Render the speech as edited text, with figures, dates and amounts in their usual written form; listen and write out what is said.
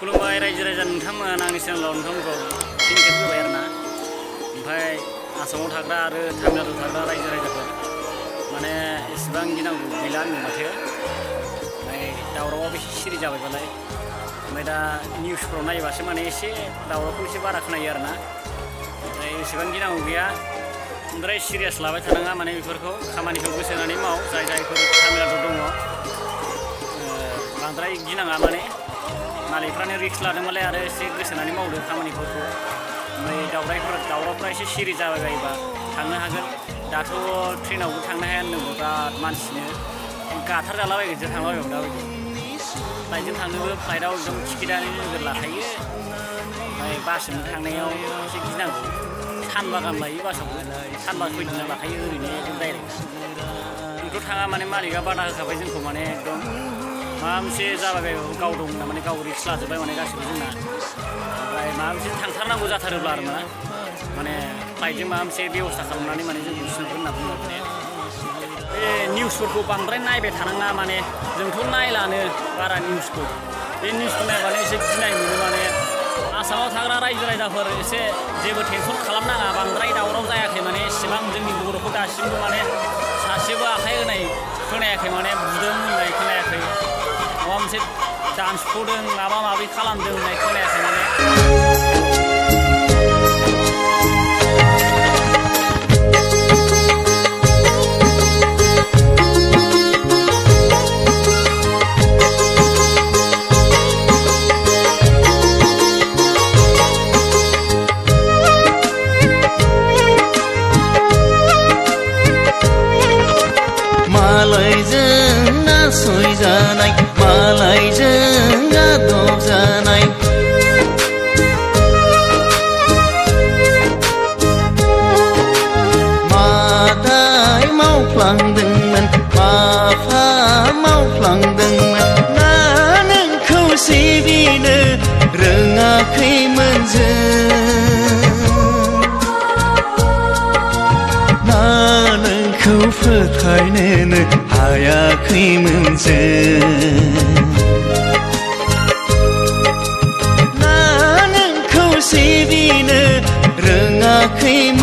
खुलुमबाय रायजो राजा नोंथांमोन आंनि चेनेलाव नोंथांमोनखौ फिन खेब होबाय आरोना ओमफ्राय आसामाव थाग्रा आरो तामिलनाडुआव थाग्रा रायजो राजाफोर माने एसेबां गिनांगौ गैला आंनि माथो ओमफ्राय दावरावाबो एसे सिरि जाबायबालाय ओमफ्राय दा निउसफ्राव नायबासो माने एसे दावरावखौ एसे बारा खोनायो आरोना ओमफ्राय एसेबां गिनांगौ गैया ओमफ्राय सिरियास लाबाय थानाङा माने बेफोरखौ खामानिखौ गोसो होनानै माव जायफोर तामिलनाडुआव दङ बांद्राय गिनाङा माने मालिकफ्रानो रिक्स लादोंबालाय आरो एसे गोसो होनानै मावदो खामानिफोरखौ ओमफ्राय दावरावफ्रा एसे सिरि जाबाय बायोबा थांनो हागोन दाथ' ट्रेनावबो थांनो हाया होनदों बिराद मानसिनो गाथार जालाबायगोनसो थांलाबायबाबो दाबायदि फ्लाइटजों थांनोबो फ्लाइटआव एकदम टिकेटआनो नोगोर लाखायो ओमफ्राय बासजों थांनायाव एसे गिनांगौ सानबा गाहाम लायो बासावबो सानबा सयदिना लाखायो ओरैनो एकदम डाइरेक्ट बेथ' थाङा माने मालिकआ बादा होखाबाय जोंखौ माने एकदम माबा मोनसे जाबाय गाव दं ना माने गाव रिक्स लाजोब्बाय माने गासिबो जोंना ओमफ्राय माबा मोनसे थांथारनांगौ जाथारोब्ला आरो माने फ्लाइटजों माबा मोनसे बेब'स्था खालामनानै माने जों बिसिनोबो होनना बुङो माने बे निउसफोरखौ बांद्राय नायबाय थानाङा माने जोंथ' नायलानो बारा निउसखौ बे निउसखौ नायबानो एसे गिनाय मोनो माने आसामाव थाग्रा रायजो राजाफोर एसे जेबो टेनसन खालामनाङा बांद्राय दावराव जायाखै माने एसेबां जोंनि बर'खौ दासिमबो माने सासेबो आखाइ होनाय खोनायाखै माने बुदों होननाय खोनायाखै माबा मोनसे दानस'दों माबा माबि खालामदों होननाय खोनायाखै माने मालायजों नासयजानाय मालायजों गादबजानाय मादाय मावफ्लांदोंमोन माफा मावफ्लांदोंमोन ना नोंखौ सिबिनो रोङाखैमोन जों ना नोंखौ फोथायनोनो हायाखैमोन जों ना नोंखौ सिबिनो रोङाखैमोन